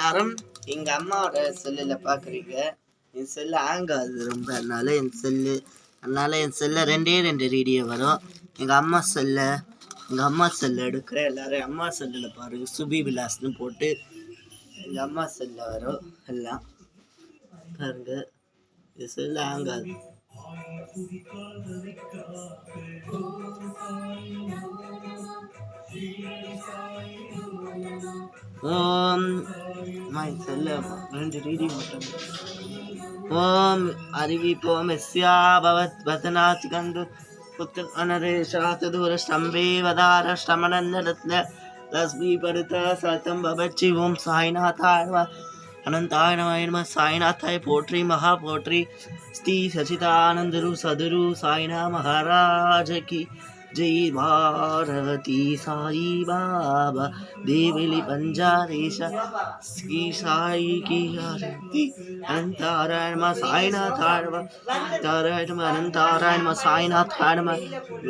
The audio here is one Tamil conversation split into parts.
எல்லாரும் எங்க அம்மாவோட செல்லுல பாக்குறீங்க. என் செல்லு ஹேங் ஆகுது ரொம்ப, அதனால என் செல்ல ரெண்டு வீடியோ வரும். எங்க அம்மா செல்ல எடுக்கிறேன். எல்லாரும் அம்மா செல்லுல பாருங்க, சுபி விலாஸ்னு போட்டு எங்க அம்மா செல்ல வரும். எல்லாம் பாருங்க, என் செல்லு ஹேங் ஆகுது. ஓம் செல்ல ரெண்டு ரீடி மட்டும். ஓம் அறிவிப்போம் எஸ்யா பவத் வதனாத் கந்து புத்த அனரேஷாத் தூர ஸ்தம்பே வதார ஸ்தமனந்த லஸ்மி படுத்த சத்தம் பவச்சி. ஓம் சாய்நாதாய நம அனந்தாய நம சாய்நாதாய போற்றி மகா போற்றி. ஸ்ரீ சச்சிதானந்தரு சதுரு சாய்னா மகாராஜ கி जय भारती साई बाबा देवली पंजारेश श्री साई की आरती. अनंतारायण साईनाथाय अनंतारायण साईनाथाय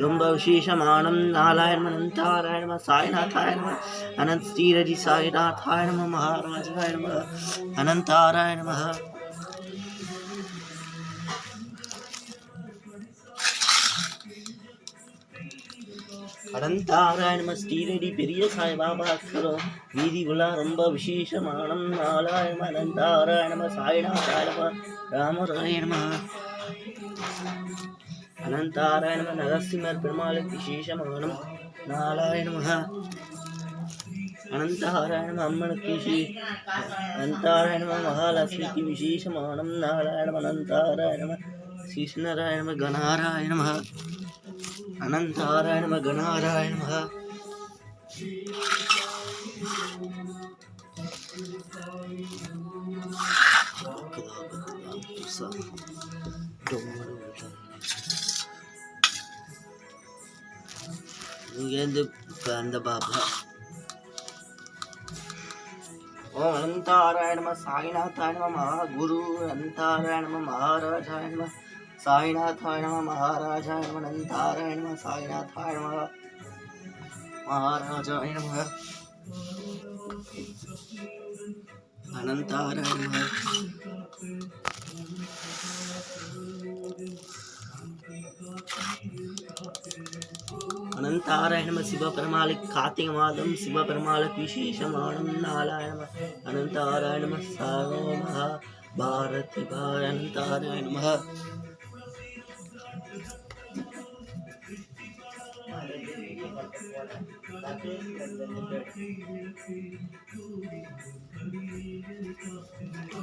ரொம்ப விசேஷமானம் நாராயண அனந்தாராயண சாய்நாதாய அனந்த் ஸ்ரீரடி சாய்நாதாய மகாராஜாய அனந்தாராயண அனந்தாராயண ஸ்ரீரடி பெரிய சாய்பாபா அக்கரம் வீதி உலா ரொம்ப விசேஷமானம் நாராயண அனந்தாராயண சாய்நாதாய ராமராயண அனந்தாராயண நரசிம்மர் பெருமாளுக்கு விசேஷமானம் நாராயண அனந்தாராயண அம்மனுக்கு அனந்தாராயண மகாலட்சுமிக்கு விசேஷமானம் நாராயண அனந்தாராயண ஸ்ரீநாராயண கணாராயண அனந்தாராயண கணாராயண இங்கேருந்து அந்த பாபா. ஓம் அனந்தாராயண சாய்நாதாய மகாகுரு அனந்தாராயண மகாராஜாய சாய்நாதாய மகாராஜாய அனந்தாராயண சாய்நாதாய மகாராஜாய அனந்தாராயண அனந்தாராயண சிவபெருமாளுக்கு கார்த்திகை மாதம் சிவபெருமாளுக்கு விசேஷமானம் நாராயண அனந்தாராயண சாரோமஹா பாரதி அனந்தாராயண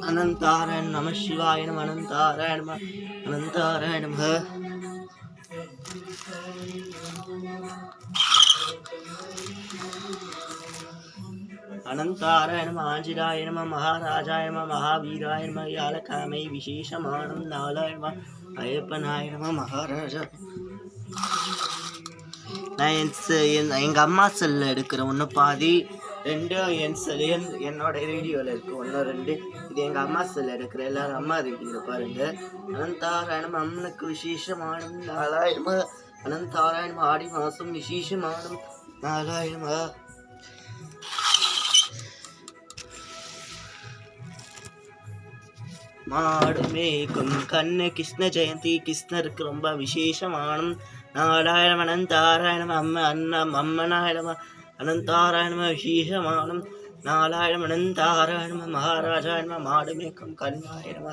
அனந்தாராயண நம சிவாய நம அனந்தாராயண அனந்தாராயண அனந்தாராய நம ஆஞ்சநாய நம மகாராஜாய நம மகாவீராய நம யாழக்காமை விசேஷமானம் நாளாய நம ஐயப்பனாய நம மகாராஜா. நான் எங்கள் அம்மா செல்ல எடுக்கிற ஒன்று பாதி, ரெண்டும் என் செல் என்னோட வீடியோவில் இருக்குது. ஒன்று ரெண்டு இது எங்கள் அம்மா செல்ல எடுக்கிற எல்லாரும் அம்மா வீடியோவில் பாருங்கள். அனந்தாராயணம் அம்மனுக்கு விசேஷமானம் நாலாயிரமா அனந்தாராயணம் ஆடி மாதம் விசேஷமானம் நாலாயிரமா. மாடு மேய்க்கும் கண்ணு கிருஷ்ண ஜெயந்தி கிருஷ்ணருக்கு ரொம்ப விசேஷமானம் நாராயணம் அனந்தாராயணம் அம்மனாயிரம அனந்தாராயணம விசேஷமானம் நாராயணம் அனந்தாராயணம மகாராஜாயணம மாடு மேய்க்கும் கண்ணாயிரம.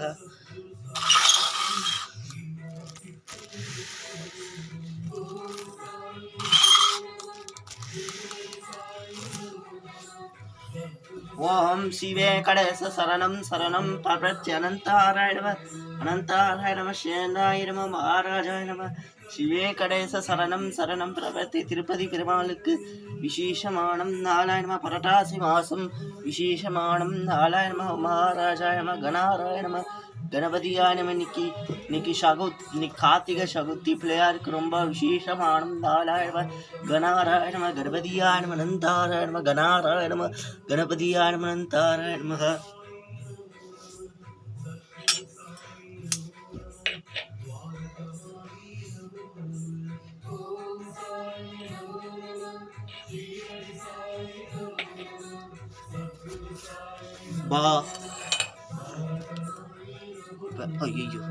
ஓம் சிவே கடேச சரணம் சரணம் பிரபத்தி அனந்தாராயண அனந்தாராயண சேனாயிரம மகாராஜாயணம சிவே கடேச சரணம் சரணம் பிரபத்தி. திருப்பதி பெருமாளுக்கு விசேஷமானம் நாராயணம பரட்டாசி மாசம் விசேஷமானம் நாராயணம மகாராஜாயம கணாராயணம கணபதியாயனம. இன்னைக்கு கார்த்திகை சகுத்தி பிள்ளையாருக்கு ரொம்ப விசேஷமானம் நாராயணம கணாராயணம கணபதியாயனம அனந்தாராயணம கணாராயணம கணபதியாயனம அனந்தாராயணம. பா ஐயோ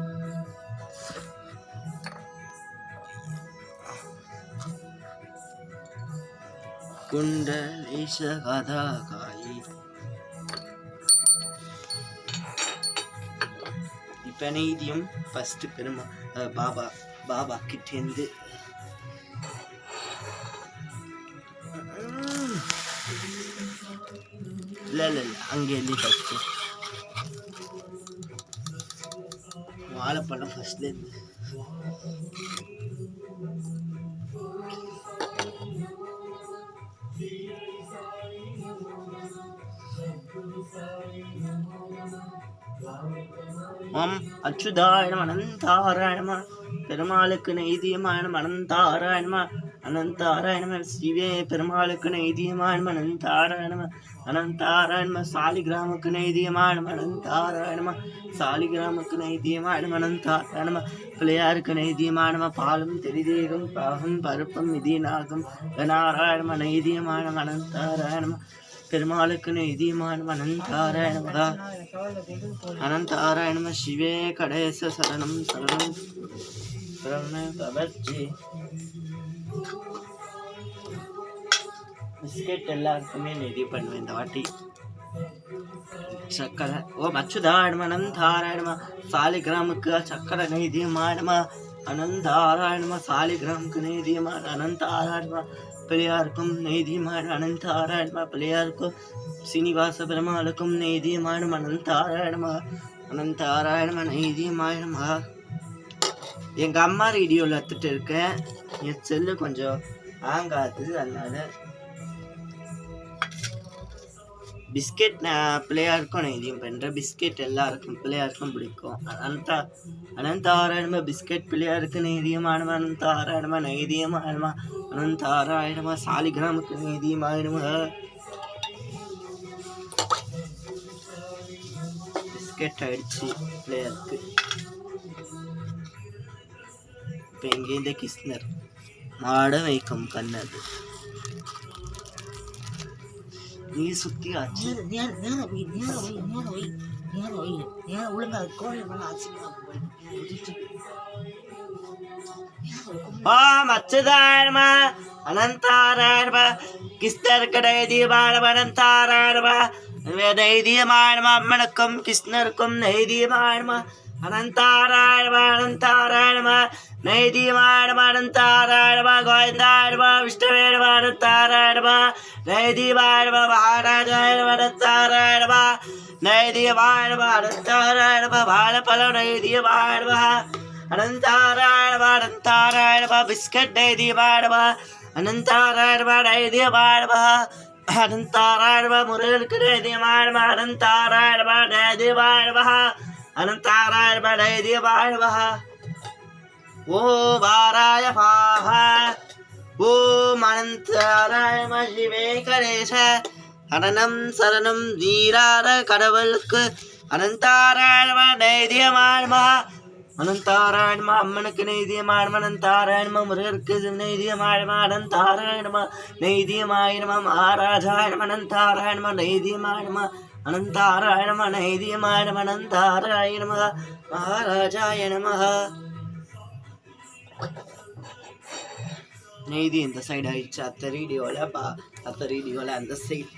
குண்டலேஷ கதாகாயி. இப்போ நெய்தியும் ஃபஸ்ட்டு பாபா கிட்டேருந்து இல்லை அங்கேருந்து ஃபஸ்ட்டு வாழைப்பழம் ஃபஸ்ட்லேருந்து அச்சுதாயணம் அனந்தாராயணமா பெருமாளுக்கு நெய்தியமாயணம் அனந்தாராயணமா அனந்தாராயணம சிவே பெருமாளுக்கு நெய்தியமாயணம் அனந்தாராயணம அனந்தாராயணம சாலிகிராமுக்கு நெய்தியமாயணம் அனந்தாராயணம சாலிகிராமுக்கு நெய்தியமாயணம் அனந்தாராயணம பிள்ளையாருக்கு நெய்தியமானம பாலும் தெரிதேகம் பாகம் பருப்பம் மிதியனாகும் நாராயணம நெய்தியமானம் அனந்தாராயணம பெருமாளுக்கு நெய்தியமானம் அனந்தாராயணமதா அனந்தாராயணம சிவே கடேச சரணம் சரணம் பவர்ஜி. பிஸ்கெட் எல்லாருக்குமே நெய்தி பண்ணுவேன் இந்த வாட்டி. சக்கரை ஓம் அச்சுதாயணம அனந்தாராயணமா சாலிகிராமுக்கு சக்கரை நெய்தியமானமா அனந்தாராயணமா சாலிகிராமுக்கு நெய்தியமான அனந்தாராயணமா பிள்ளையாருக்கும் நெய்தியமான அனந்தாராயணமா பிள்ளையாருக்கும் சீனிவாச பெருமாளுக்கும் நெய்தியமான அனந்தாராயணமா அனந்தாராயணமா நெய்தியமாயணமா. எங்கள் அம்மா ரேடியோவில் எடுத்துகிட்டு இருக்கேன். என் செல்லு கொஞ்சம் ஆங்காது, அதனால பிஸ்கெட் நான் பிள்ளையாருக்கும் நெய்தியம் பண்ணுறேன். பிஸ்கெட் எல்லாருக்கும் பிள்ளையாருக்கும் பிடிக்கும். அனந்தாராயணமா பிஸ்கெட் பிள்ளையாருக்கு நெய்தியமானமா அனந்தாராயணமா நெய்தியமானமா அனந்தாராயணமா சாலிகிராமுக்கு நெய்தியமானமா. பிஸ்கெட் ஆயிடுச்சு பிள்ளையாருக்கு. இப்போ இங்கேருந்து கிருஷ்ணர் மாட வைக்கும் கண்ணது நீ சுத்தி ஆச்சு அச்சுதாயணமா அனந்தாராயணமா கிருஷ்ணருக்கு நெய்தியமானமா அனந்தாராயணமா நெய்தியமானமா அம்மனுக்கும் கிருஷ்ணருக்கும் நெய்தியமானமா அனந்தாராயணமா அனந்தாராயணமா நெய்தியமானமா அனந்தாராயணமா கோவிந்தாயணமா விஷ்ணுவேணமா அனந்தாராயணமா நெய்தியமானமா மகாராஜாயணமா அனந்தாராயணமா நெய்தியமானமா அனந்தாராயணமா வாழைப்பழம் நெய்தியமானமா அனந்தாராயணமா அனந்தாராயணமா பிஸ்கட் நெய்தியமானமா அனந்தாராயணமா நெய்தியமானமா அனந்தாராயணமா முருகனுக்கு நெய்தியமானமா அனந்தாராயணமா நெய்தியமானமா அனந்தாராயணமா நெய்தியமானமா. ஓ வாராய பாஹ ஓம் அனந்தாராயண சிவே கணேச அனனம் சரணம் வீரார கடவுளுக்கு அனந்தாராயணமா நெய்தியமானமா அனந்தாராயணமா அம்மனுக்கு நெய்தியமானமா அனந்தாராயணமா முருகருக்கு நெய்தியமானமா அனந்தாராயணமா நெய்தியமாயணமா மகாராஜாயணமா அனந்தாராயணமா நெய்தியமானமா அனந்தாராயணமா நெய்தியமானமா அனந்தாராயணமா மகாராஜாய நமஹ. நெய்தி இந்த சைடு ஆயிடுச்சு. அத்த ரீடியோவில் அந்த சைடு